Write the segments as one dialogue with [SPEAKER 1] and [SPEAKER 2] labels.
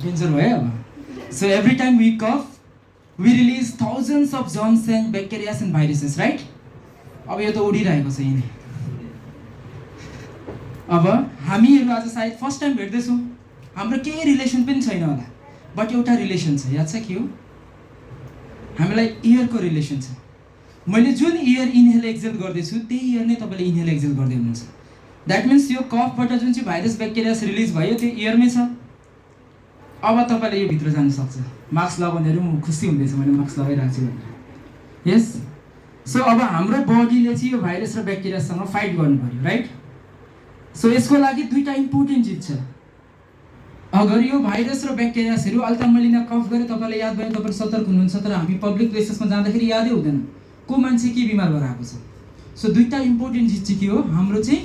[SPEAKER 1] Danger भयो अब. So every time we cough, we release thousands of germs and bacteria and viruses, right? अब यो त उडिरहेको छ यिनी. अब हामीहरू आज सायद फर्स्ट टाइम भेट्दैछौँ, हाम्रो केही रिलेसन पनि छैन होला, बट एउटा रिलेसन छ. याद छ के हो? हामीलाई इयरको रिलेसन छ. मैले जुन इयर इनहेल एक्सेल गर्दैछु त्यही इयर नै तपाईँले इनहेल एक्सेल गर्दै हुनुहुन्छ. द्याट मिन्स यो कफबाट जुन चाहिँ भाइरस ब्याक्टेरियास रिलिज भयो त्यो इयरमै छ. अब तपाईँले यो भित्र जान सक्छ. मास्क लगाउनेहरू म खुसी हुँदैछ मैले मास्क लगाइरहेको छु भनेर. यस. सो अब हाम्रो बडीले चाहिँ यो भाइरस र ब्याक्टेरियासँग फाइट गर्नु पर्यो, राइट? सो यसको लागि दुईवटा इम्पोर्टेन्ट चिज छ. अगर यो भाइरस र ब्याक्टेरियासहरू अहिले त मैले यहाँ कफ गरेँ, तपाईँलाई याद भयो, तपाईँहरू सतर्क हुनुहुन्छ, तर हामी पब्लिक प्लेसेसमा जाँदाखेरि यादै हुँदैन को मान्छे के बिमार भएर आएको छ. सो दुईवटा इम्पोर्टेन्ट चिज चाहिँ के हो? हाम्रो चाहिँ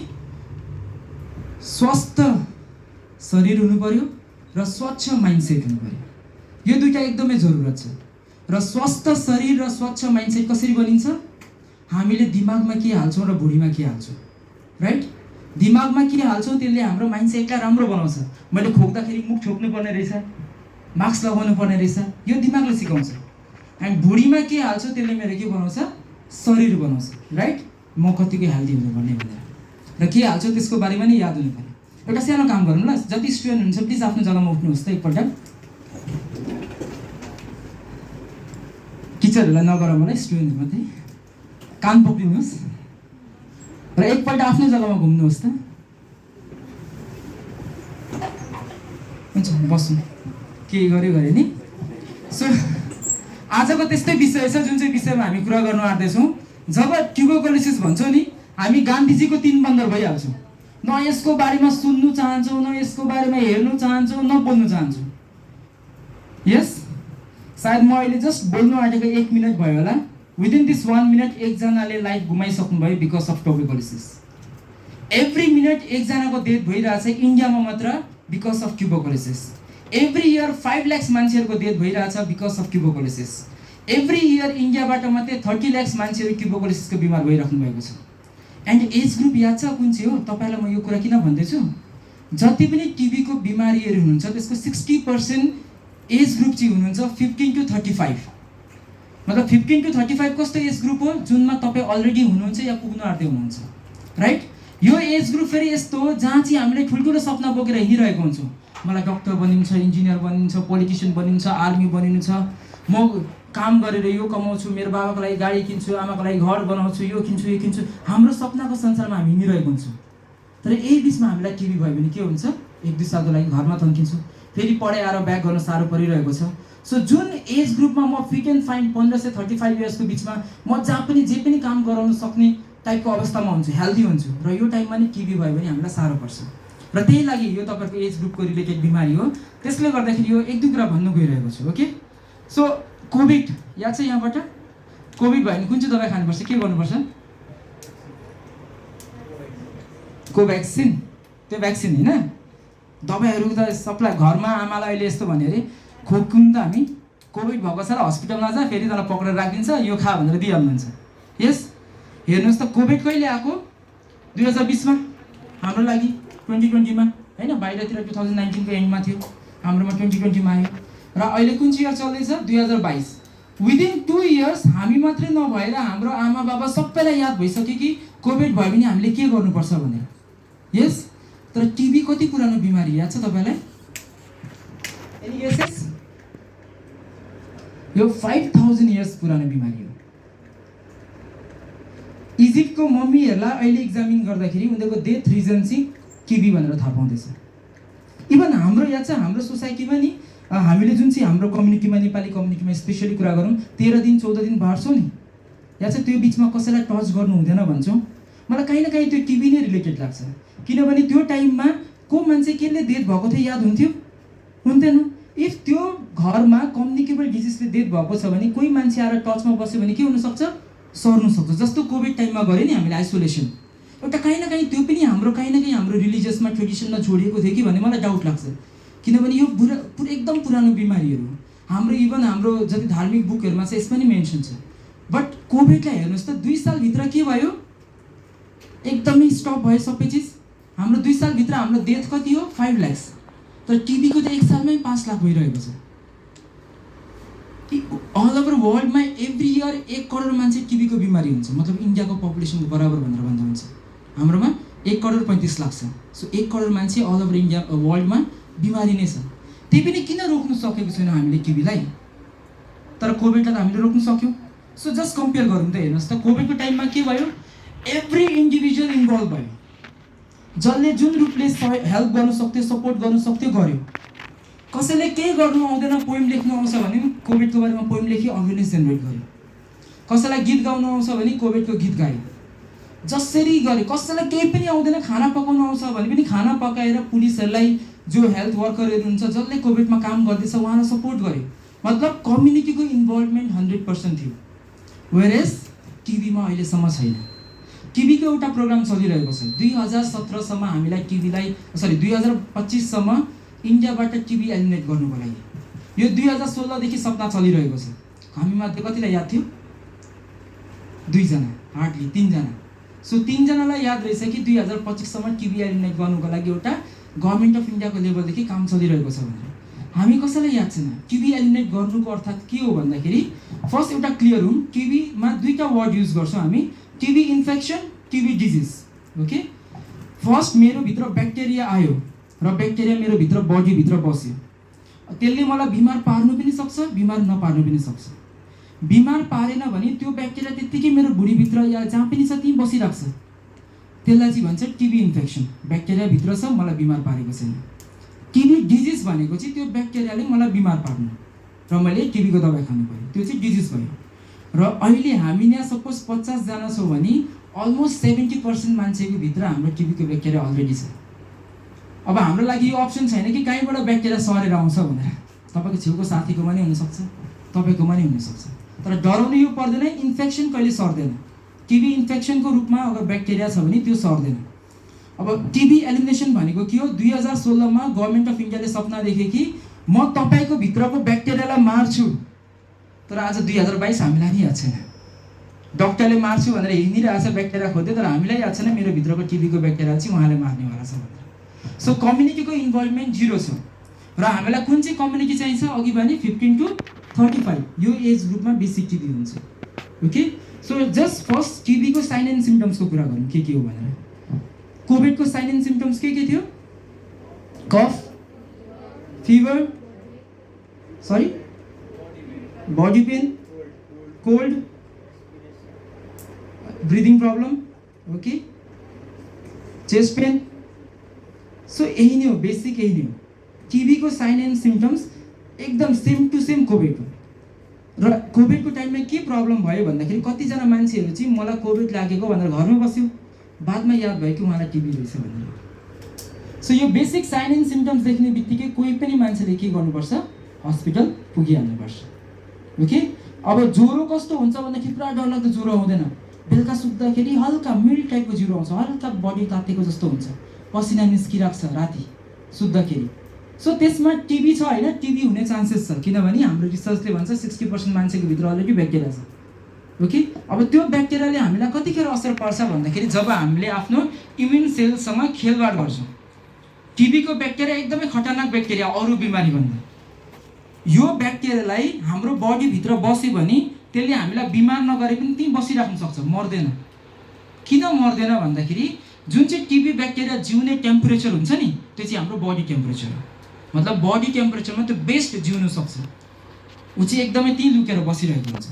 [SPEAKER 1] स्वस्थ शरीर हुनु पर्यो र स्वच्छ माइन्डसेट हुनु पर्यो. यो दुईवटा एकदमै जरुरत छ. र स्वस्थ शरीर र स्वच्छ माइन्डसेट कसरी बनिन्छ? हामीले दिमागमा के हाल्छौँ र भुँडीमा के हाल्छौँ, राइट? दिमागमा के हाल्छौँ त्यसले हाम्रो माइन्डसेटलाई राम्रो बनाउँछ. मैले खोक्दाखेरि मुख छोप्नु पर्ने रहेछ, मास्क लगाउनु पर्ने रहेछ, यो दिमागले सिकाउँछ. अनि भुँडीमा के हाल्छौँ त्यसले मेरो के बनाउँछ? शरीर बनाउँछ, राइट? म कतिको हेल्दी हुनुपर्ने भनेर र के हाल्छौँ त्यसको बारेमा नै याद हुनु पर्यो. एउटा सानो काम गरौँ ल. जति स्टुडेन्ट हुन्छ प्लिज आफ्नो जग्गामा उठ्नुहोस् त एकपल्ट. टिचरहरूलाई नगरौँ होला, स्टुडेन्ट मात्रै कान पक्रिनुहोस् र एकपल्ट आफ्नो जग्गामा घुम्नुहोस् त. हुन्छ बस्नु, के गऱ्यो गऱ्यो नि. सो आजको त्यस्तै विषय छ जुन चाहिँ विषयमा हामी कुरा गर्नु आँट्दैछौँ. जब ट्युबरकुलोसिस भन्छौँ नि हामी गान्धीजीको 3 बन्दर भइहाल्छौँ. न यसको बारेमा सुन्नु चाहन्छौँ, न यसको बारेमा हेर्नु चाहन्छौँ, न बोल्नु चाहन्छौँ. यस. सायद म अहिले जस्ट बोल्नु आँटेको 1 मिनट भयो होला. विदिन दिस 1 मिनट एकजनाले लाइफ गुमाइसक्नुभयो because of tuberculosis. Every minute एकजनाको डेथ भइरहेछ इन्डियामा मात्र because of tuberculosis. Every year 5 lakh मान्छेहरूको डेथ भइरहेछ because of tuberculosis. Every year इन्डियाबाट मात्रै 30 लाख मान्छेहरू ट्युबरकुलोसिसको बिमार भइराख्नु भएको छ. एन्ड एज ग्रुप याद छ कुन चाहिँ हो? तपाईँलाई म यो कुरा किन भन्दैछु? जति पनि टिबीको बिमारीहरू हुनुहुन्छ त्यसको 60% एज ग्रुप चाहिँ हुनुहुन्छ 15 to 35. मतलब 15 to 35 कस्तो एज ग्रुप हो? जुनमा तपाईँ अलरेडी हुनुहुन्छ या पुग्नु आँट्दै हुनुहुन्छ, राइट? यो एज ग्रुप फेरि यस्तो हो जहाँ चाहिँ हामीले ठुल्ठुलो सपना बोकेर हिँडिरहेको हुन्छौँ. मलाई डक्टर बनिनु छ, इन्जिनियर बनिनु छ, पोलिटिसियन बनिनु छ, आर्मी बनिनु छ, म काम गरेर यो कमाउँछु, मेरो बाबाको लागि गाडी किन्छु, आमाको लागि घर बनाउँछु, यो किन्छु यो किन्छु. हाम्रो सपनाको संसारमा हामी हिँडिरहेको हुन्छौँ. तर यही बिचमा हामीलाई टिबी भयो भने के हुन्छ? 1-2 सालको लागि घरमा थन्किन्छु, फेरि पढाइ आएर ब्याक गर्न साह्रो परिरहेको छ. सो जुन एज ग्रुपमा म फिट एन्ड फाइन 15 से 35 इयर्सको बिचमा म जहाँ पनि जे पनि काम गराउन सक्ने टाइपको अवस्थामा हुन्छु, हेल्दी हुन्छु, र यो टाइममा नि टिबी भयो भने हामीलाई साह्रो पर्छ. र त्यही लागि यो तपाईँको एज ग्रुपको रिलेटेड बिमारी हो. त्यसले गर्दाखेरि यो 1-2 कुरा भन्नु गइरहेको छु. ओके. सो कोभिड याद छ? यहाँबाट कोभिड भयो भने कुन चाहिँ दबाई खानुपर्छ, के गर्नुपर्छ? कोभ्याक्सिन. त्यो भ्याक्सिन होइन, दबाईहरू त सबलाई घरमा आमालाई अहिले यस्तो भन्यो अरे खोक्यौँ त हामी, कोभिड भएको छ र हस्पिटलमा जा, फेरि तँलाई पक्रेर राखिदिन्छ, यो खा भनेर दिइहाल्नुहुन्छ. यस. हेर्नुहोस् त कोभिड कहिले आएको? 2020मा हाम्रो लागि, 2020मा होइन, बाहिरतिर 2019को एन्डमा थियो, हाम्रोमा 2020मा आयो. र अहिले कुन चाहिँ इयर चल्दैछ? 2022. विदिन 2 इयर्स हामी मात्रै नभएर हाम्रो आमा बाबा सबैलाई याद भइसक्यो कि कोभिड भयो भने हामीले के गर्नुपर्छ भनेर. यस. तर टिबी कति पुरानो बिमारी याद छ तपाईँलाई? Any guesses? यो 5000 इयर्स पुरानो बिमारी हो. इजिप्टको मम्मीहरूलाई अहिले एक्जामिन गर्दाखेरि उनीहरूको डेथ रिजन चाहिँ टिबी भनेर थाहा पाउँदैछ. इभन हाम्रो याद छ हाम्रो सोसाइटीमा नि हामीले जुन चाहिँ हाम्रो कम्युनिटीमा, नेपाली कम्युनिटीमा स्पेसली कुरा गरौँ, 13 दिन 14 दिन बाँड्छौँ नि, याद छ? त्यो बिचमा कसैलाई टच गर्नु हुँदैन भन्छौँ. मलाई कहीँ न कहीँ त्यो टिबी नै रिलेटेड लाग्छ. किनभने त्यो टाइममा को मान्छे केले डेथ भएको थियो याद हुन्थ्यो? हुन्थेन. इफ त्यो घरमा कम्युनिकेबल डिजिजले डेथ भएको छ भने कोही मान्छे आएर टचमा बस्यो भने के हुनसक्छ? सर्नु सक्छ. जस्तो कोभिड टाइममा गऱ्यो नि हामीले आइसोलेसन, एउटा कहीँ न कहीँ त्यो पनि हाम्रो कहीँ न कहीँ हाम्रो रिलिजियसमा ट्रेडिसनमा जोडिएको थियो कि भन्ने मलाई डाउट लाग्छ. किनभने यो एकदम पुरानो बिमारीहरू हाम्रो, इभन हाम्रो जति धार्मिक बुकहरूमा छ यसमा नि मेन्सन छ. बट कोभिडलाई हेर्नुहोस् त, 2 सालभित्र के भयो? एकदमै स्टप भयो सबै चिज. हाम्रो 2 सालभित्र हाम्रो डेथ कति हो? 5 लाख. तर टिबीको त एक सालमै 5 लाख भइरहेको छ। अल ओभर वर्ल्डमा एभ्री इयर 1 करोड मान्छे टिबीको बिमारी हुन्छ, मतलब इन्डियाको पपुलेसनको बराबर भनेर भन्दा हुन्छ। हाम्रोमा 1 करोड 35 लाख छ। सो 1 करोड मान्छे अल ओभर इन्डिया वर्ल्डमा बिमारी नै छ। त्यही पनि किन रोक्नु सकेको छैनौँ हामीले टिबीलाई? तर कोभिडलाई त हामीले रोक्नु सक्यौँ। सो जस्ट कम्पेयर गरौँ त, हेर्नुहोस् त कोभिडको टाइममा के भयो, एभ्री इन्डिभिजुअल इन्भल्भ भयो। जसले जुन रूपले हेल्प गर्नु सक्थ्यो, सपोर्ट गर्नु सक्थ्यो गर्यो। कसैले केही गर्नु आउँदैन, पोइम लेख्नु आउँछ भने कोभिडको बारेमा पोइम लेख्यो, अवेरनेस जेनेरेट गर्यो। कसैलाई गीत गाउनु आउँछ भने कोभिडको गीत गायो, जसरी गर्यो। कसैलाई केही पनि आउँदैन, खाना पकाउनु आउँछ भने पनि खाना पकाएर पुलिसहरूलाई, जो हेल्थ वर्करहरू हुन्छ जसले कोभिडमा काम गर्दैछ उहाँलाई सपोर्ट गर्यो। मतलब कम्युनिटीको इन्भल्भमेन्ट 100% थियो। वेयरएज टिबीमा अहिलेसम्म छैन। टिबीको एउटा प्रोग्राम चलिरहेको छ। 2017 सम्म हामीलाई टिबीलाई 2025 सम्म इन्डियाबाट टिबी एलिमिनेट गर्नुको लागि। यो 2016 देखि सपना चलिरहेको छ। हामीमध्ये कतिलाई याद थियो? 2 जना, हार्डली 3 जना। सो 3 जनालाई याद रहेछ कि 2025 सम्म टिबी एलिमिनेट गर्नुको लागि एउटा गभर्नमेन्ट अफ इन्डियाको लेभलदेखि काम चलिरहेको छ भनेर। हामी कसैलाई याद छैन। टिबी एलिमिनेट गर्नुको अर्थात् के हो भन्दाखेरि, फर्स्ट एउटा क्लियर हुँ, टिबीमा 2टा वर्ड युज गर्छौँ हामी, TB infection, TB disease. Okay, first मेरो भित्र ब्याक्टेरिया आयो र ब्याक्टेरिया मेरो भित्र बडीभित्र बस्यो। त्यसले मलाई बिमार पार्नु पनि सक्छ, बिमार नपार्नु पनि सक्छ। बिमार पारेन भने त्यो ब्याक्टेरिया त्यत्तिकै मेरो भुँडीभित्र या जहाँ पनि छ त्यहीँ बसिराख्छ। त्यसलाई चाहिँ भन्छ टिबी इन्फेक्सन। ब्याक्टेरिया भित्र छ, मलाई बिमार पारेको छैन। टिबी डिजिज भनेको चाहिँ त्यो ब्याक्टेरियाले मलाई बिमार पार्नु र मैले टिबीको दबाई खानु पऱ्यो, त्यो चाहिँ डिजिज भयो। र अहिले हामी यहाँ सपोज 50 जना छौँ भने अलमोस्ट 70% मान्छेको भित्र हाम्रो टिबीको ब्याक्टेरिया अलरेडी छ। अब हाम्रो लागि यो अप्सन छैन कि कहीँबाट ब्याक्टेरिया सरेर आउँछ भनेर। तपाईँको छेउको साथीकोमा नै हुनसक्छ, तपाईँकोमा नै हुनसक्छ। तर डराउनु यो पर्दैन, इन्फेक्सन कहिले सर्दैन। टिबी इन्फेक्सनको रूपमा अगर ब्याक्टेरिया छ भने त्यो सर्दैन। अब टिबी एलिमिनेसन भनेको के हो? 2016 मा गभर्नमेन्ट अफ इन्डियाले सपना देखे कि म तपाईँको भित्रको ब्याक्टेरियालाई मार्छु। तर आज 2022 हामीलाई नि याद छैन। डक्टरले मार्छु भनेर हिँडिरहेछ ब्याक्टेरिया खोज्दै, तर हामीलाई याद छैन मेरो भित्रको टिबीको ब्याक्टेरिया चाहिँ उहाँले मार्नेवाला छ भनेर। सो कम्युनिटीको इन्भल्भमेन्ट 0 छ। र हामीलाई कुन चाहिँ कम्युनिटी चाहिन्छ? अघि भने 15 to 35 यो एज ग्रुपमा बेसिक टिबी हुन्छ। ओके, सो जस्ट फर्स्ट टिबीको साइन एन्ड सिम्पटम्सको कुरा गरौँ के हो भनेर। कोभिडको साइन एन्ड सिम्पटम्स के थियो? Cough, fever, body pain, cold, breathing problem, okay, chest pain. So यही नै हो, बेसिक यही नै हो। टिबीको साइन एन्ड सिम्पटम्स एकदम सेम टु सेम कोभिडको। र कोभिडको टाइममा के प्रब्लम भयो भन्दाखेरि कतिजना मान्छेहरू चाहिँ मलाई कोभिड लागेको भनेर घरमै बस्यो, बादमा याद भयो कि उहाँलाई टिबी रहेछ भनेर। सो यो बेसिक साइन एन्ड सिम्पटम्स देख्ने बित्तिकै कोही पनि मान्छेले के गर्नुपर्छ? हस्पिटल पुगिहाल्नुपर्छ। ओके, अब ज्वरो कस्तो हुन्छ भन्दाखेरि पुरा डरलाग्दो ज्वरो आउँदैन। बेलुका सुत्दाखेरि हल्का मिल्ड टाइपको ज्वरो आउँछ, हल्का बडी तातेको जस्तो हुन्छ, पसिना निस्किरहेको छ राति सुत्दाखेरि। सो त्यसमा टिबी छ होइन? टिबी हुने चान्सेस छ, किनभने हाम्रो रिसर्चले भन्छ 60% मान्छेको भित्र अलरेडी ब्याक्टेरिया छ। ओके, अब त्यो ब्याक्टेरियाले हामीलाई कतिखेर असर पर्छ भन्दाखेरि जब हामीले आफ्नो इम्युन सेलसँग खेलवाड गर्छौँ। टिबीको ब्याक्टेरिया एकदमै खतरनाक ब्याक्टेरिया, अरू बिमारी भन्दा। यो ब्याक्टेरियालाई हाम्रो बडीभित्र बस्यो भने त्यसले हामीलाई बिमार नगरे पनि त्यहीँ बसिराख्न सक्छ, मर्दैन। किन मर्दैन भन्दाखेरि जुन चाहिँ टिबी ब्याक्टेरिया जिउने टेम्परेचर हुन्छ नि, त्यो चाहिँ हाम्रो बडी टेम्परेचर हो। मतलब बडी टेम्परेचरमा त्यो बेस्ट जिउन सक्छ, ऊ चाहिँ एकदमै त्यहीँ लुकेर बसिरहेको हुन्छ।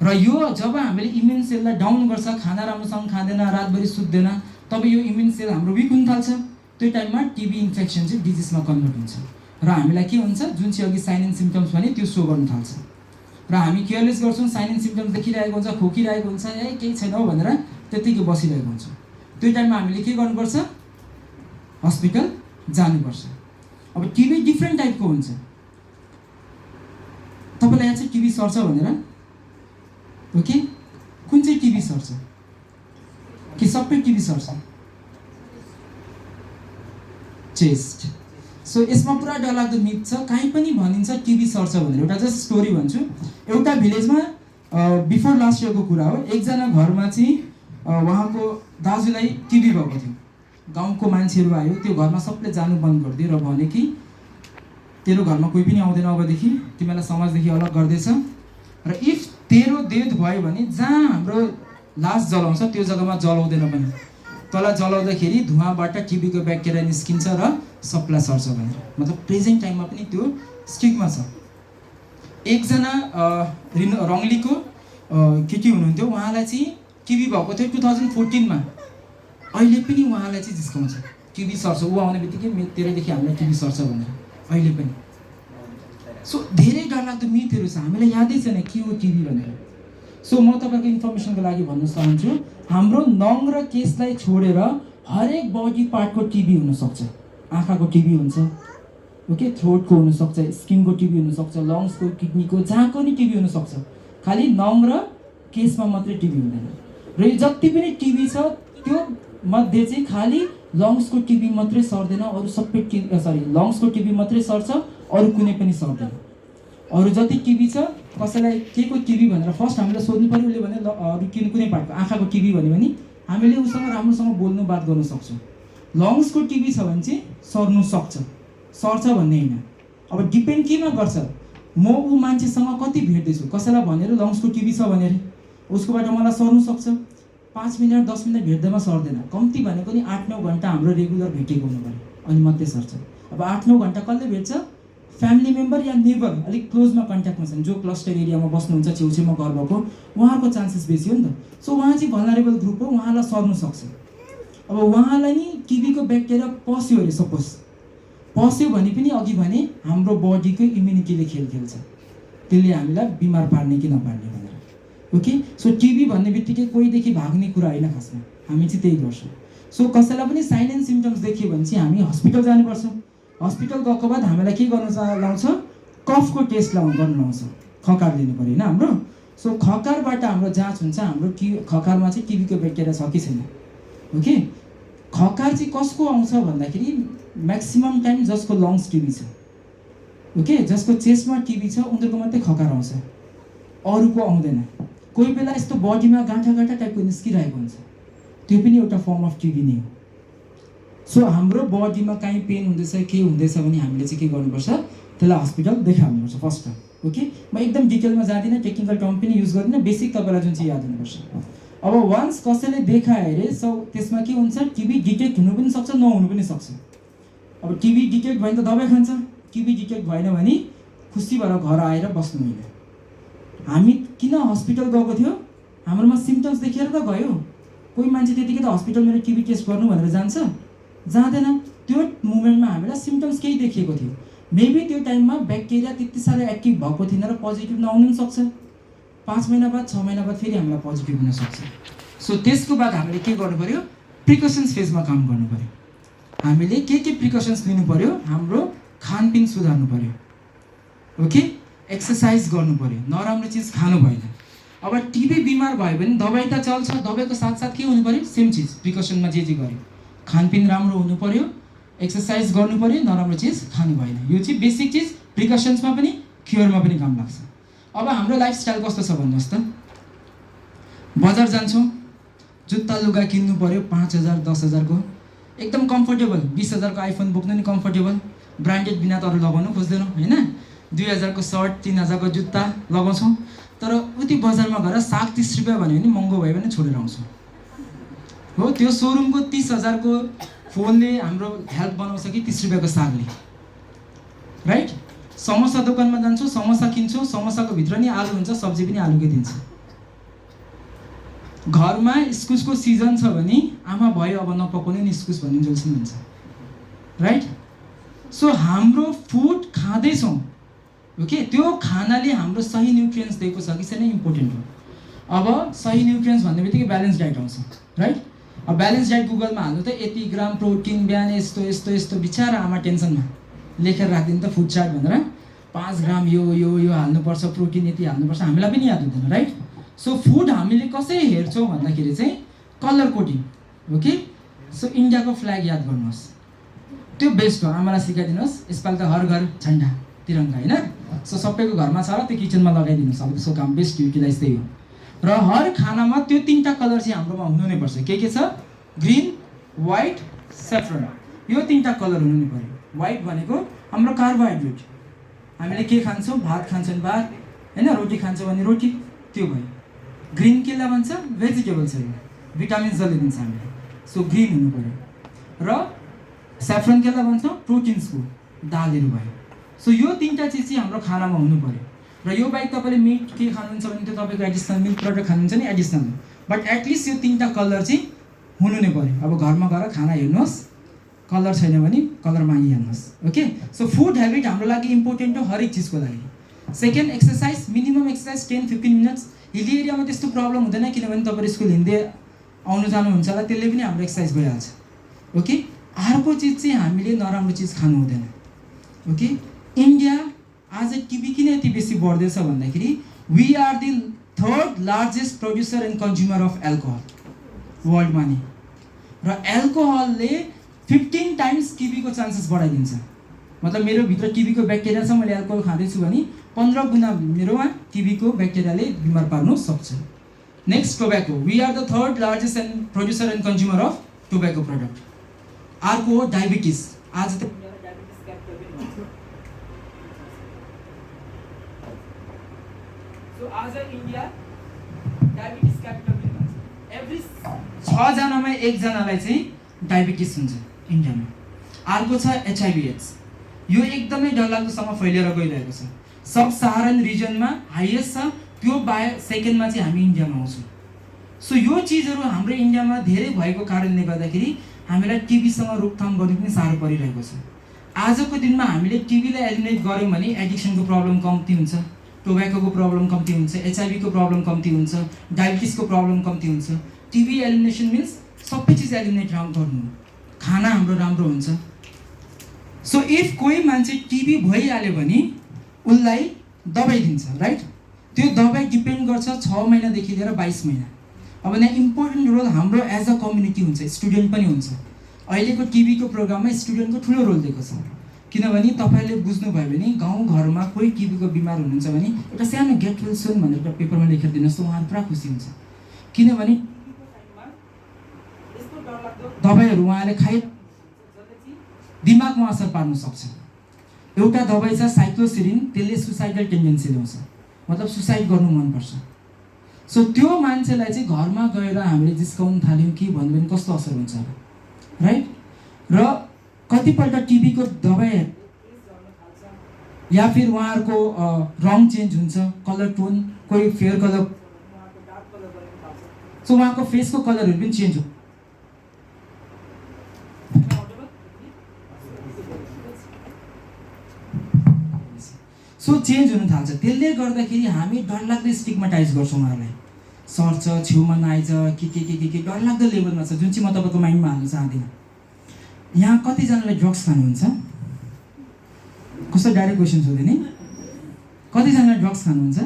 [SPEAKER 1] र यो जब हामीले इम्युन सेललाई डाउन गर्छ, खाना राम्रोसँग खाँदैन, रातभरि सुत्दैन, तब यो इम्युन सेल हाम्रो विक हुन थाल्छ। त्यो टाइममा टिबी इन्फेक्सन चाहिँ डिजिजमा कन्भर्ट हुन्छ र हामीलाई के हुन्छ? जुन चाहिँ अघि साइन एन्ड सिम्पटम्स भने त्यो सो गर्न थाल्छ। र हामी केयरलेस गर्छौँ, साइन एन्ड सिम्पटम्स देखिरहेको हुन्छ, खोकिरहेको हुन्छ, केही छैन हो भनेर त्यत्तिकै बसिरहेको हुन्छ। त्यो टाइममा हामीले के गर्नुपर्छ? हस्पिटल जानुपर्छ। अब टिबी डिफ्रेन्ट टाइपको हुन्छ। तपाईँलाई याद छ टिबी सर्छ भनेर? ओके, कुन चाहिँ टिबी सर्छ? कि सबै टिबी सर्छ? चेस्ट। सो यसमा पुरा डरलाग्दो मिथ छ, कहीँ पनि भनिन्छ टिबी सर्छ भनेर। एउटा जस्ट स्टोरी भन्छु। एउटा भिलेजमा बिफोर लास्ट इयरको कुरा हो, एकजना घरमा चाहिँ उहाँको दाजुलाई टिबी भएको थियो। गाउँको मान्छेहरू आयो, त्यो घरमा सबले जानु बन्द गरिदियो र भने कि तेरो घरमा कोही पनि आउँदैन अबदेखि, तिमीलाई समाजदेखि अलग गर्दैछ। र इफ तेरो डेथ भयो भने जहाँ हाम्रो लास जलाउँछ त्यो जग्गामा जलाउँदैन पनि, तँलाई जलाउँदाखेरि धुवाँबाट टिबीको ब्याक्टेरिया निस्किन्छ र सबलाई सर्छ भनेर। मतलब प्रेजेन्ट टाइममा पनि त्यो स्टिगमा छ। एकजना रङ्गलीको केटी हुनुहुन्थ्यो, उहाँलाई चाहिँ टिबी भएको थियो 2014 मा। अहिले पनि उहाँलाई चाहिँ जिस्काउँछ टिबी सर्छ, ऊ आउने बित्तिकै तेरोदेखि हामीलाई टिबी सर्छ भनेर अहिले पनि। सो धेरै डरलाग्दो मिथहरू छ, हामीलाई यादै छैन के हो टिबी भनेर। सो म तपाईँको इन्फर्मेसनको लागि भन्न चाहन्छु, हाम्रो नङ र केसलाई छोडेर हरेक बडी पार्टको टिबी हुनसक्छ। आँखाको टिबी हुन्छ, ओके, थ्रोटको हुनसक्छ, स्किनको टिबी हुनसक्छ, लङ्सको, किडनीको, जहाँको नि टिबी हुनसक्छ। खालि नङ र केसमा मात्रै टिबी हुँदैन। र यो जति पनि टिबी छ त्यो मध्ये चाहिँ खालि लङ्सको टिबी मात्रै सर्दैन, अरू सबै लङ्सको टिबी मात्रै सर्छ, अरू कुनै पनि सर्दैन। अरू जति टिबी छ, कसैलाई के को टिबी भनेर फर्स्ट हामीलाई सोध्नु पऱ्यो। उसले भने अरू कुनै पार्टको आँखाको टिबी भन्यो भने हामीले उसँग राम्रोसँग बोल्नु, बात गर्न सक्छौँ। लङ्सको टिबी छ भने चाहिँ सर्नु सक्छ, सर्छ भन्ने होइन। अब डिपेन्ड केमा गर्छ, म ऊ मान्छेसँग कति भेट्दैछु, कसैलाई भनेर लङ्सको टिबी छ भनेर उसकोबाट मलाई सर्नु सक्छ। 5 मिनट 10 मिनट भेट्दैमा सर्दैन, कम्ती भनेको नि 8-9 घन्टा हाम्रो रेगुलर भेटेको हुनु पऱ्यो, अनि मात्रै सर्छ। अब 8-9 घन्टा कसले भेट्छ? फ्यामिली मेम्बर या नेबर, अलिक क्लोजमा कन्ट्याक्टमा छन्, जो क्लस्टर एरियामा बस्नुहुन्छ, छेउछेउमा घर भएको, उहाँको चान्सेस बेसी हो नि त। सो उहाँ चाहिँ भल्नरेबल ग्रुप हो, उहाँलाई सर्नु सक्छ। अब उहाँलाई नि टिबीको ब्याक्टेरिया पस्यो अरे, सपोज पस्यो भने पनि अघि भने हाम्रो बडीको इम्युनिटीले खेल खेल्छ, त्यसले हामीलाई बिमार पार्ने कि नपार्ने भनेर। ओके, सो टिबी भन्ने बित्तिकै कोहीदेखि भाग्ने कुरा होइन, खासमा हामी चाहिँ त्यही गर्छौँ। सो कसैलाई पनि साइन एन्ड सिम्टम्स देखियो भने चाहिँ हामी हस्पिटल जानुपर्छ। हस्पिटल गएको बाद हामीलाई के गर्नु लाउँछ? कफको टेस्ट गर्नु लाउँछ, खकार लिनु पऱ्यो होइन हाम्रो। सो खकारबाट हाम्रो जाँच हुन्छ, हाम्रो खकारमा चाहिँ टिबीको ब्याक्टेरिया छ कि छैन। ओके, खकार चाहिँ कसको आउँछ भन्दाखेरि म्याक्सिमम टाइम जसको लङ्स टिबी छ, ओके, जसको चेस्टमा टिबी छ उनीहरूको मात्रै खकार आउँछ, अरूको आउँदैन। कोही बेला यस्तो बडीमा गाँठा गाँठा टाइपको निस्किरहेको हुन्छ, त्यो पनि एउटा फर्म अफ टिबी नै हो। सो हाम्रो बडीमा काहीँ पेन हुँदैछ, के हुँदैछ भने हामीले चाहिँ के गर्नुपर्छ? त्यसलाई हस्पिटल देखाउनुपर्छ फर्स्ट टाइम। ओके, म एकदम डिटेलमा जाँदिनँ, टेक्निकल टर्म पनि युज गर्दिनँ, बेसिक तपाईँलाई जुन चाहिँ याद हुनुपर्छ। अब वान्स कसैले देखायो अरे, सो त्यसमा के हुन्छ? टिबी डिटेक्ट हुनु पनि सक्छ, नहुनु पनि सक्छ। अब टिबी डिटेक्ट भयो भने त दबाई खान्छ, टिबी डिटेक्ट भएन भने खुसी भएर घर आएर बस्नु होइन। हामी किन हस्पिटल गएको थियो? हाम्रोमा सिम्टम्स देखेर त गयो। कोही मान्छे त्यतिकै त हस्पिटल मेरो टिबी टेस्ट गर्नु भनेर जान्छ? जाँदैन। त्यो मोमेन्टमा हामीलाई सिम्टम्स केही देखिएको थियो, मेबी त्यो टाइममा ब्याक्टेरिया त्यति साह्रो एक्टिभ भएको थिएन र पोजिटिभ नआउनु पनि सक्छ। 5 महिना बाद 6 महिना बाद फेरि हामीलाई पोजिटिभ हुनसक्छ। सो त्यसको बाद हामीले के गर्नु पऱ्यो? प्रिकसन्स फेजमा काम गर्नु पऱ्यो। हामीले के प्रिकसन्स लिनु पऱ्यो? हाम्रो खानपिन सुधार्नु पऱ्यो, ओके, एक्सर्साइज गर्नु पऱ्यो, नराम्रो चिज खानु भएन। अब टिबी बिमार भयो भने दबाई त चल्छ, दबाईको साथसाथ के हुनु पऱ्यो? सेम चिज प्रिकसनमा जे गर्यो, खानपिन राम्रो हुनु पऱ्यो, एक्सर्साइज गर्नु पऱ्यो, नराम्रो चिज खानु भएन। यो चाहिँ बेसिक चिज प्रिकसन्समा पनि क्योरमा पनि काम लाग्छ। अब हाम्रो लाइफस्टाइल कस्तो छ भन्नुहोस् त? बजार जान्छौँ, जुत्ता लुगा किन्नु पऱ्यो 5,000 10,000 को, एकदम कम्फर्टेबल, 20,000 को आइफोन बोक्नु नि कम्फर्टेबल, ब्रान्डेड बिना त अरू लगाउनु खोज्दैनौँ होइन। 2,000 को सर्ट, 3,000 को जुत्ता लगाउँछौँ, तर उति बजारमा गएर साग 30 रुपियाँ भन्यो भने महँगो भयो भने छोडेर आउँछौँ। हो, त्यो सोरुमको 30,000 को फोनले हाम्रो हेल्थ बनाउँछ कि 30 रुपियाँको सागले, राइट? समोसा दोकानमा जान्छौँ, समोसा किन्छौँ, समोसाको भित्र नि आलु हुन्छ, सब्जी पनि आलुकै दिन्छ। घरमा इस्कुसको सिजन छ भने आमा भयो अब नपकाउने नि इस्कुस भन्ने जोल्छन् हुन्छ, राइट? सो हाम्रो फुड खाँदैछौँ, ओके, त्यो खानाले हाम्रो सही न्युट्रियन्स दिएको छ कि छैन इम्पोर्टेन्ट हो। अब सही न्युट्रियन्स भन्ने बित्तिकै ब्यालेन्स डाइट आउँछ, राइट? अब ब्यालेन्स डाइट गुगलमा हाल्नु त यति ग्राम प्रोटिन बिहान यस्तो यस्तो यस्तो, बिचारा आमा टेन्सनमा लेखेर राखिदिनु त फुड चार्ट भनेर 5 ग्राम यो यो यो हाल्नुपर्छ, प्रोटिन यति हाल्नुपर्छ, हामीलाई पनि याद हुँदैन, राइट? सो फुड हामीले कसरी हेर्छौँ भन्दाखेरि चाहिँ कलर कोडिङ, ओके। सो इन्डियाको फ्ल्याग याद गर्नुहोस्, त्यो बेस्ट हो, आमालाई सिकाइदिनुहोस्। यसपालि त हर घर झन्डा तिरङ्गा होइन, सो सबैको घरमा छ र त्यो किचनमा लगाइदिनुहोस्। अब त्यसको काम बेस्ट युटिलाइज त्यही हो। र हर खानामा त्यो 3टा कलर चाहिँ हाम्रोमा हुनु नै पर्छ। के छ? ग्रिन, व्हाइट, सेफ्रन, यो 3टा कलर हुनु नै पर्यो। व्हाइट भनेको हाम्रो कार्बोहाइड्रेट, हामीले के खान्छौँ, भात खान्छौँ भात हैन, रोटी खान्छौँ भने रोटी, त्यो भयो। ग्रिन केलाई भन्छ, भेजिटेबल्स हो, भिटामिन्स जसले दिन्छ हामीले, सो ग्रिन हुनु पऱ्यो। र स्याफ्रन केलाई भन्छ, प्रोटिन्सको दालहरू भयो। सो यो तीनटा चिज चाहिँ हाम्रो खानामा हुनु पऱ्यो। र यो बाहेक तपाईँले मिट के खानुहुन्छ भने त्यो तपाईँको एडिसनल, मिल्क प्रडक्ट खानुहुन्छ नि एडिसनल, बट एटलिस्ट यो तीनटा कलर चाहिँ हुनु नै पऱ्यो। अब घरमा गएर खाना हेर्नुहोस्, कलर छैन भने कलर मागिहाल्नुहोस्। ओके, सो फुड हेबिट हाम्रो लागि इम्पोर्टेन्ट हो हरेक चिजको लागि। Second, exercise, minimum exercise 10-15 minutes. Hilly एरियामा त्यस्तो प्रब्लम हुँदैन किनभने तपाईँहरू स्कुल हिँड्दै आउनु जानुहुन्छ होला, त्यसले पनि हाम्रो एक्सर्साइज भइहाल्छ। ओके, अर्को चिज चाहिँ हामीले नराम्रो चिज खानु हुँदैन। ओके, इन्डिया आज टिबी किन यति बेसी बढ्दैछ भन्दाखेरि we are the 3rd largest producer and consumer of alcohol वर्ल्डमा नि। र एल्कोहलले 15 टाइम्स टिबीको चान्सेस बढाइदिन्छ। मतलब मेरो भित्र टिबीको ब्याक्टेरिया छ, मैले एल्कोहल खाँदैछु भने 15 गुणा मेरोमा टिबीको ब्याक्टेरियाले बिमार पार्नु सक्छ। Next, tobacco, we are the 3rd largest and producer and consumer of tobacco product. अर्को हो डायबिटिज। आज त आज इन्डिया डायबिटिज क्यापिटल पनि भन्छ। एभ्री 6 जनामा 1 जनालाई चाहिँ डायबिटिज हुन्छ इन्डियामा। अर्को छ HIV/AIDS। यो एकदमै डरलाग्दोसँग फैलिएर गइरहेको छ। सब सहारन रिजनमा हाइएस्ट छ, त्यो बाहेक सेकेन्डमा चाहिँ हामी इन्डियामा आउँछौँ। सो यो चिजहरू हाम्रो इन्डियामा धेरै भएको कारणले गर्दाखेरि हामीलाई टिबीसँग रोकथाम गर्नु पनि साह्रो परिरहेको छ। आजको दिनमा हामीले टिबीलाई एलिमिनेट गऱ्यौँ भने एडिक्सनको प्रब्लम कम्ती हुन्छ, टोब्याकोको प्रब्लम कम्ती हुन्छ, HIV को प्रब्लम कम्ती हुन्छ, डायबिटिजको प्रब्लम कम्ती हुन्छ। टिबी एलिमिनेसन मिन्स सबै चिज एलिमिनेट गर्नु, खाना हाम्रो राम्रो हुन्छ। सो इफ कोही मान्छे टिबी भइहाल्यो भने उसलाई दबाई दिन्छ, राइट? त्यो दबाई डिपेन्ड गर्छ 6 महिनादेखि लिएर 22 महिना। अब यहाँ इम्पोर्टेन्ट रोल हाम्रो एज अ कम्युनिटी हुन्छ, स्टुडेन्ट पनि हुन्छ। अहिलेको टिबीको प्रोग्राममा स्टुडेन्टको ठुलो रोल दिएको छ, किनभने तपाईँले बुझ्नुभयो भने गाउँघरमा कोही टिबीको बिमार हुनुहुन्छ भने एउटा सानो गेट वेल सुन भनेर एउटा पेपरमा लेखेर दिनुहोस् त, उहाँहरू पुरा खुसी हुन्छ। किनभने दबाईहरू उहाँले खाइ दिमागमा असर पार्न सक्छ। एउटा दबाई छ साइक्लोसिरिन, त्यसले सुसाइडल टेन्डेन्सी ल्याउँछ, मतलब सुसाइड गर्नु मनपर्छ। सो त्यो मान्छेलाई चाहिँ घरमा गएर हामीले जिस्काउन थाल्यौँ कि भन्यो भने कस्तो असर हुन्छ, राइट? र कतिपल्ट टिबीको दबाई या फिर उहाँहरूको रङ चेन्ज हुन्छ, कलर टोन, कोही फेयर कलर, सो उहाँको फेसको कलरहरू पनि चेन्ज हो। सो चेन्ज हुन थाल्छ। त्यसले गर्दाखेरि हामी डरलाग्दो स्टिग्माटाइज गर्छौँ उहाँहरूलाई, सर्छ, छेउमा नआइज, के डरलाग्दो लेभलमा छ, जुन चाहिँ म तपाईँको माइन्डमा हाल्न चाहदिनँ। यहाँ कतिजनाले ड्रग्स खानुहुन्छ? कस्तो डाइरेक्ट क्वेसन सोधेँ नि? कतिजनाले ड्रग्स खानुहुन्छ?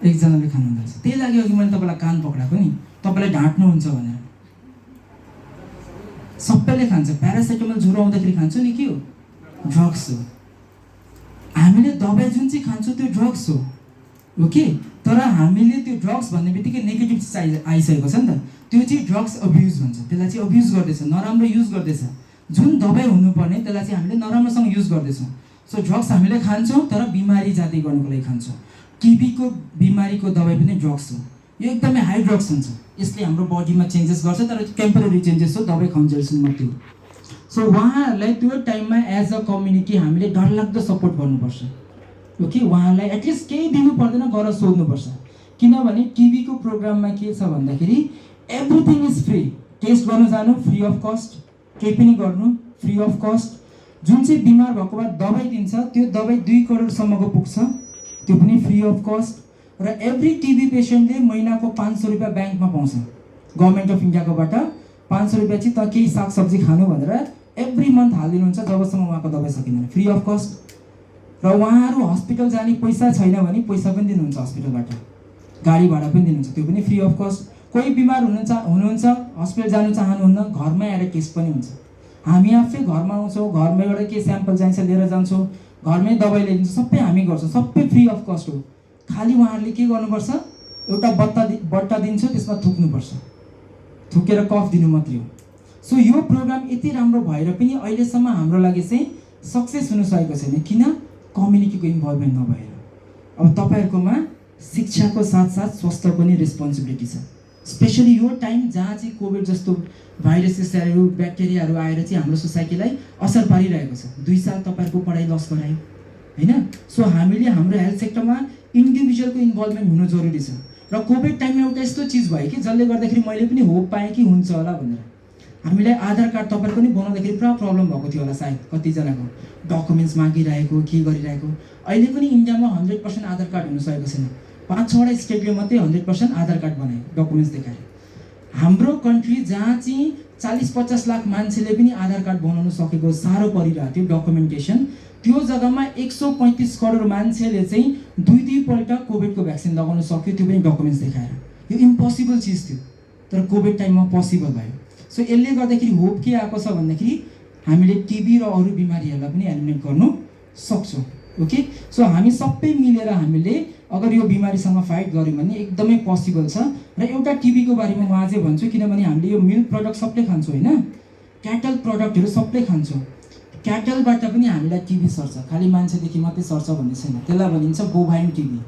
[SPEAKER 1] 1 जनाले खानुहुन्छ। त्यही लागि अघि मैले तपाईँलाई कान पक्राएको नि, तपाईँलाई ढाँट्नुहुन्छ भनेर। सबैले खान्छ, प्यारासिटामोल ज्वरो आउँदाखेरि खान्छ नि, के हो? ड्रग्स हो। हामीले दबाई जुन चाहिँ खान्छौँ त्यो ड्रग्स हो, ओके? तर हामीले त्यो ड्रग्स भन्ने बित्तिकै नेगेटिभ चिज आइसकेको छ नि त, त्यो चाहिँ ड्रग्स अब्युज भन्छ। त्यसलाई चाहिँ अब्युज गर्दैछ, नराम्रो युज गर्दैछ। जुन दबाई हुनुपर्ने त्यसलाई चाहिँ हामीले नराम्रोसँग युज गर्दैछौँ। सो ड्रग्स हामीले खान्छौँ तर बिमारी जाति गर्नुको लागि खान्छौँ। टिबीको बिमारीको दबाई पनि ड्रग्स हो, यो एकदमै हाई ड्रग्स हुन्छ। यसले हाम्रो बडीमा चेन्जेस गर्छ, तर टेम्पररी चेन्जेस हो, दबाई खुवाउन्जेलसम्म मात्रै हो। सो उहाँहरूलाई त्यो टाइममा एज अ कम्युनिटी हामीले डरलाग्दो सपोर्ट गर्नुपर्छ, ओके? उहाँहरूलाई एटलिस्ट केही दिनु पर्दैन, गएर सोध्नुपर्छ। किनभने टिबीको प्रोग्राममा के छ भन्दाखेरि एभ्रिथिङ इज फ्री। टेस्ट गर्न जानु फ्री अफ कस्ट, केही पनि गर्नु फ्री अफ कस्ट। जुन चाहिँ बिमार भएको बाद दबाई दिन्छ त्यो दबाई 2 करोडसम्मको पुग्छ, त्यो पनि फ्री अफ कस्ट। र एभ्री टिबी पेसेन्टले महिनाको 500 रुपियाँ ब्याङ्कमा पाउँछ गभर्मेन्ट अफ इन्डियाकोबाट। 500 रुपियाँ चाहिँ त केही सागसब्जी खानु भनेर एभ्री मन्थ हालिदिनुहुन्छ, जबसम्म उहाँको दबाई सकिँदैन, फ्री अफ कस्ट। र उहाँहरू हस्पिटल जाने पैसा छैन भने पैसा पनि दिनुहुन्छ हस्पिटलबाट, गाडी भाडा पनि दिनुहुन्छ, त्यो पनि फ्री अफ कस्ट। कोही बिमार हुनुहुन्छ हस्पिटल जानु चाहनुहुन्न, घरमै आएर टेस्ट पनि हुन्छ। हामी आफै घरमा आउँछौँ, घरमैबाट के स्याम्पल चाहिन्छ लिएर जान्छौँ, घरमै दबाई ल्याइदिन्छौँ, सबै हामी गर्छौँ, सबै फ्री अफ कस्ट हो। खालि उहाँहरूले के गर्नुपर्छ, एउटा बट्टा दिन्छु, त्यसमा थुक्नुपर्छ, थुकेर कफ दिनु मात्रै हो। सो यो प्रोग्राम यति राम्रो भएर पनि अहिलेसम्म हाम्रो लागि चाहिँ सक्सेस हुन सकेको छैन। किन? कम्युनिटीको इन्भल्भमेन्ट नभएर। अब तपाईँहरूकोमा शिक्षाको साथसाथ स्वास्थ्यको पनि रेस्पोन्सिबिलिटी छ, स्पेसली यो टाइम जहाँ चाहिँ कोभिड जस्तो भाइरसेसहरू ब्याक्टेरियाहरू आएर चाहिँ हाम्रो सोसाइटीलाई असर पारिरहेको छ। 2 साल तपाईँहरूको पढाइ लस गरायो होइन। सो हामीले हाम्रो हेल्थ सेक्टरमा इन्डिभिजुअलको इन्भल्भमेन्ट हुनु जरुरी छ। र कोभिड टाइममा एउटा यस्तो चिज भयो कि जसले गर्दाखेरि मैले पनि होप पाएँ कि हुन्छ होला भनेर। हामीलाई आधार कार्ड तपाईँहरूको पनि बनाउँदाखेरि पुरा प्रब्लम भएको थियो होला सायद, कतिजनाको डकुमेन्ट्स मागिरहेको के गरिरहेको। अहिले पनि इन्डियामा 100% आधार कार्ड हुन सकेको छैन। 5-6वटा स्टेटले मात्रै 100% आधार कार्ड बनायो डकुमेन्ट्स देखाएर। हाम्रो कन्ट्री जहाँ चाहिँ 40-50 लाख मान्छेले पनि आधार कार्ड बनाउन सकेको साह्रो परिरहेको थियो डकुमेन्टेसन, त्यो जग्गामा 135 करोड मान्छेले चाहिँ 2 पल्ट कोभिडको भ्याक्सिन लगाउन सक्यो, त्यो पनि डकुमेन्ट्स देखाएर। यो इम्पोसिबल चिज थियो, तर कोभिड टाइममा पोसिबल भयो। सो यसले गर्दाखेरि होप के आएको छ भन्दाखेरि हामीले टिबी र अरू बिमारीहरूलाई पनि एलिमिनेट गर्नु सक्छौँ। ओके, सो हामी सबै मिलेर हामीले अगर यो बिमारीसँग फाइट गऱ्यौँ भने एकदमै पोसिबल छ। र एउटा टिबीको बारेमा म अझै भन्छु, किनभने हामीले यो मिल्क प्रडक्ट सबले खान्छौँ होइन, क्याटल प्रडक्टहरू सबले खान्छौँ। क्याटलबाट पनि हामीलाई टिबी सर्छ, खालि मान्छेदेखि मात्रै सर्छ भन्ने छैन, त्यसलाई भनिन्छ बोभाइन टिबी।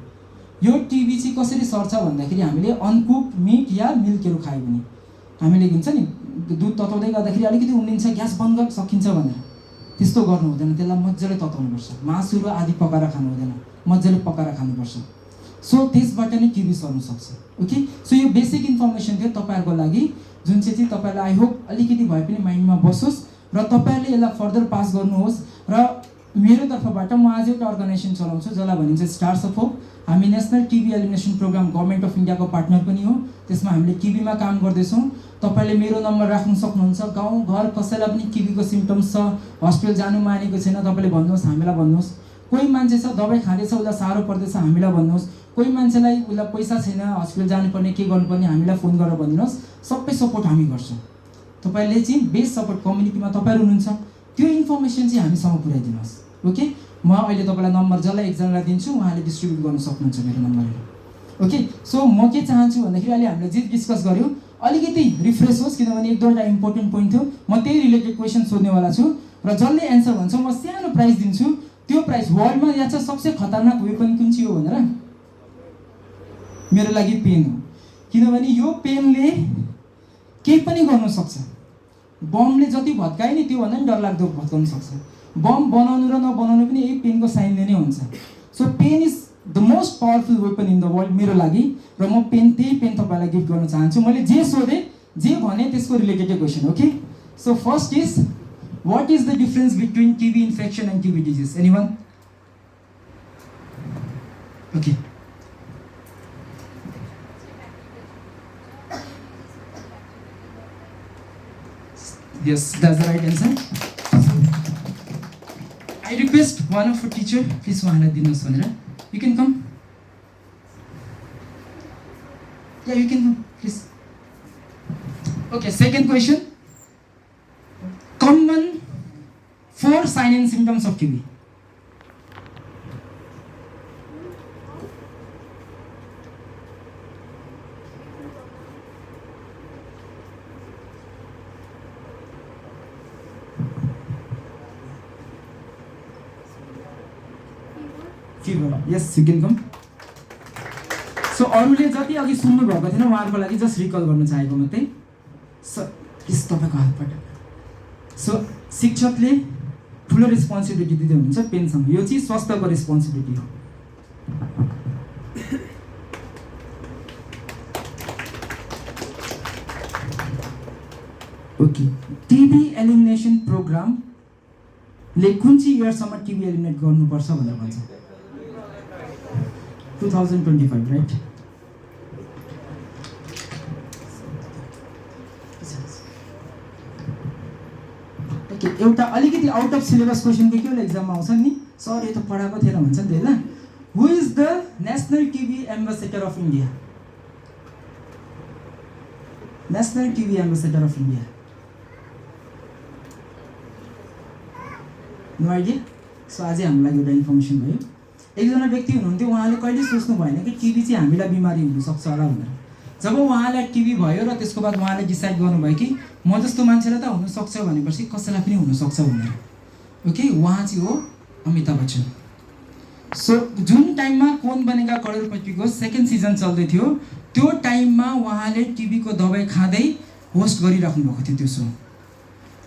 [SPEAKER 1] यो टिबी चाहिँ कसरी सर्छ भन्दाखेरि हामीले अनकुक मिट या मिल्कहरू खायो भने, हामीले हुन्छ नि दुध तताउँदै गर्दाखेरि अलिकति उम्लिन्छ ग्यास बन्द गर्न सकिन्छ भनेर, त्यस्तो गर्नु हुँदैन। त्यसलाई मजाले तताउनुपर्छ, मासु र आदि पकाएर खानु हुँदैन, मजाले पकाएर खानुपर्छ। सो त्यसबाट नै टिबी सर्नु सक्छ। ओके, सो यो बेसिक इन्फर्मेसन थियो तपाईँहरूको लागि, जुन चाहिँ तपाईँलाई आई होप अलिकति भए पनि माइन्डमा बसोस् र तपाईँहरूले यसलाई फर्दर पास गर्नुहोस्। र मेरो तर्फबाट म आज एउटा अर्गनाइजेसन चलाउँछु जसलाई भनिन्छ स्टार्स अफ होप। हामी national TB elimination programme government of इन्डियाको पार्टनर पनि हो, त्यसमा हामीले टिबीमा काम गर्दैछौँ। तपाईँले मेरो नम्बर राख्न सक्नुहुन्छ। गाउँ घर कसैलाई पनि टिबीको सिम्टम्स छ, हस्पिटल जानु मानेको छैन, तपाईँले भन्नुहोस्, हामीलाई भन्नुहोस्। कोही मान्छे छ दबाई खाँदैछ, उसलाई साह्रो पर्दैछ, हामीलाई भन्नुहोस्। कोही मान्छेलाई उसलाई पैसा छैन, हस्पिटल जानुपर्ने के गर्नुपर्ने, हामीलाई फोन गरेर भनिदिनुहोस्, सबै सपोर्ट हामी गर्छौँ। तपाईँले चाहिँ बेस्ट सपोर्ट कम्युनिटीमा तपाईँहरू हुनुहुन्छ, त्यो इन्फर्मेसन चाहिँ हामीसँग पुऱ्याइदिनुहोस्। ओके, म अहिले तपाईँलाई नम्बर जसलाई एकजनालाई दिन्छु, उहाँले डिस्ट्रिब्युट गर्न सक्नुहुन्छ मेरो नम्बरहरू। ओके, सो म के चाहन्छु भन्दाखेरि अहिले हामीले जे डिस्कस गऱ्यौँ अलिकति रिफ्रेस होस्, किनभने 1-2वटा इम्पोर्टेन्ट पोइन्ट थियो। म त्यही रिलेटेड क्वेसन सोध्नेवाला छु र जसले एन्सर भन्छ म सानो प्राइज दिन्छु। त्यो प्राइज वर्ल्डमा यहाँ चाहिँ सबसे खतरनाक वेपन कुन चाहिँ हो भनेर मेरो लागि पेन हो, किनभने यो पेनले केही पनि गर्न सक्छ। बमले जति भत्कायो नि त्योभन्दा पनि डरलाग्दो भत्काउन सक्छ। बम बनाउनु र नबनाउनु पनि यही पेनको साइनले नै हुन्छ। So pen is the most powerful weapon in the world मेरो लागि, र म त्यही पेन तपाईँलाई गिफ्ट गर्न चाहन्छु। मैले जे सोधेँ जे भने त्यसको related question. Okay, so first is what is the difference between TB infection and TB disease? Anyone? Okay, yes, that's the right answer. I request one of our teacher, please uहाँलाई दिनुहोस् भनेर। You can come. Yeah, you can come, please. Okay, second question. Common 4 signs and symptoms of TB. Yes, you can come. So अरूले जति अघि सुन्नु भएको थिएन उहाँहरूको लागि जस्ट रिकल गर्न चाहेको मात्रै। प्लिज तपाईँको हातबाट। सो शिक्षकले ठुलो रेस्पोन्सिबिलिटी दिँदै हुनुहुन्छ पेनसँग, यो चाहिँ स्वास्थ्यको रेस्पोन्सिबिलिटी हो। ओके, टिबी एलिमिनेसन प्रोग्रामले कुन चाहिँ इयरसम्म टिबी एलिमिनेट गर्नुपर्छ भनेर भन्छ? 2025, राइट? ओके, एउटा अलिकति आउट अफ सिलेबस क्वेसन के होला एक्जाममा आउँछ नि, सर यो त पढाएको थिएन भन्छ नि त हैन। Who is the national TB ambassador of India? National TB ambassador of India, no idea? So आजै हाम्रो लागि एउटा इन्फर्मेसन भयो। एकजना व्यक्ति हुनुहुन्थ्यो, उहाँले कहिले सोच्नु भएन कि टिबी चाहिँ हामीलाई बिमारी हुनसक्छ होला भनेर। जब उहाँलाई टिभी भयो र त्यसको बाद उहाँले डिसाइड गर्नुभयो कि म जस्तो मान्छेलाई त हुनसक्छ भनेपछि कसैलाई पनि हुनसक्छ भनेर। ओके, उहाँ चाहिँ हो अमिताभ बच्चन। सो जुन टाइममा कौन बनेगा करोडपतिको सेकेन्ड सिजन चल्दै थियो त्यो टाइममा उहाँले टिभीको दबाई खाँदै होस्ट गरिराख्नु भएको थियो त्यो सो।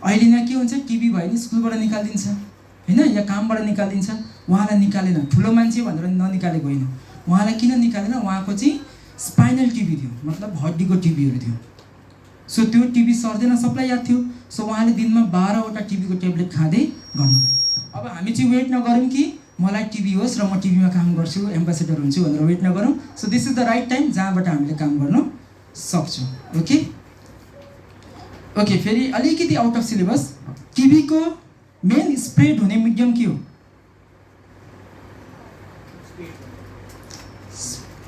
[SPEAKER 1] अहिले न के हुन्छ, टिभी भयो नि स्कुलबाट निकालिदिन्छ होइन, या कामबाट निकालिदिन्छ। उहाँलाई निकालेन, ठुलो मान्छे भनेर ननिकालेको होइन। उहाँलाई किन निकालेन, उहाँको चाहिँ स्पाइनल टिभी थियो, मतलब हड्डीको टिभीहरू थियो। सो त्यो टिभी सर्दैन, सबलाई याद थियो। सो उहाँले दिनमा 12वटा टिभीको ट्याब्लेट खाँदै गर्नुभयो। अब हामी चाहिँ वेट नगरौँ कि मलाई टिभी होस् र म टिभीमा काम गर्छु, एम्बेसेडर हुन्छु भनेर वेट नगरौँ। So this is the right time जहाँबाट हामीले काम गर्न सक्छौँ। ओके ओके, फेरि अलिकति आउट अफ सिलेबस, टिभीको मेन स्प्रेड हुने मिडियम के हो?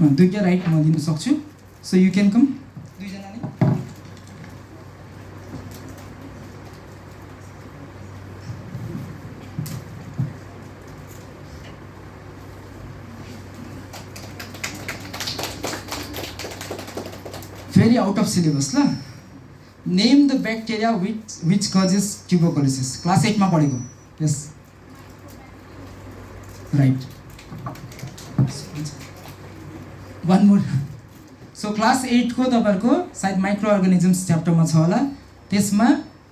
[SPEAKER 1] दुईवटा राइट म दिनु सक्छु। सो यु क्यान कम, दुईजना नै। फेरि आउट अफ सिलेबस ल। Name the bacteria which causes tuberculosis. Class 8 मा पढेको। Yes right. One more. So class 8 को तपाईँहरूको सायद माइक्रो अर्गानिजम्स च्याप्टरमा छ होला। त्यसमा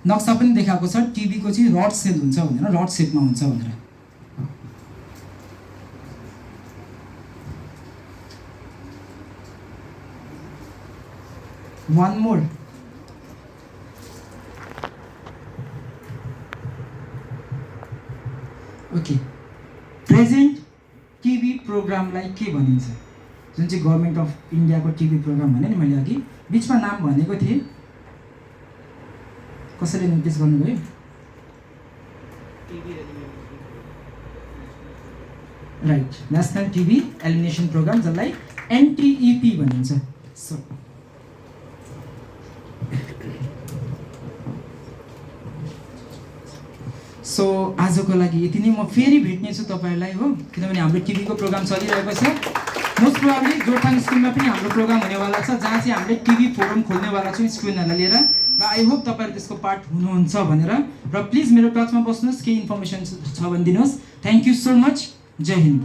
[SPEAKER 1] नक्सा पनि देखाएको छ, टिबीको चाहिँ रड सेल हुन्छ भनेर, रड सेपमा हुन्छ भनेर। One more. Okay, present TV प्रोग्रामलाई के भनिन्छ? जुन चाहिँ गभर्मेन्ट अफ इन्डियाको टिभी प्रोग्राम भने नि, मैले अघि बिचमा नाम भनेको थिएँ, कसैले नोटिस गर्नुभयो? Right, national TB elimination programme, जसलाई एनटिइपी भनिन्छ। सो आजको लागि यति नै। म फेरि भेट्नेछु तपाईँहरूलाई हो, किनभने हाम्रो टिभीको प्रोग्राम चलिरहेको छ। मोस्ट प्रोबाब्ली जोरथाङ स्कुलमा पनि हाम्रो प्रोग्राम हुनेवाला छ, जहाँ चाहिँ हामीले टिभी फोरम खोल्नेवाला छौँ स्टुडेन्टहरूलाई लिएर। र आई होप तपाईँहरू त्यसको पार्ट हुनुहुन्छ भनेर। र प्लिज मेरो टचमा बस्नुहोस्, केही इन्फर्मेसन छ भने दिनुहोस्। Thank you so much. जय हिन्द।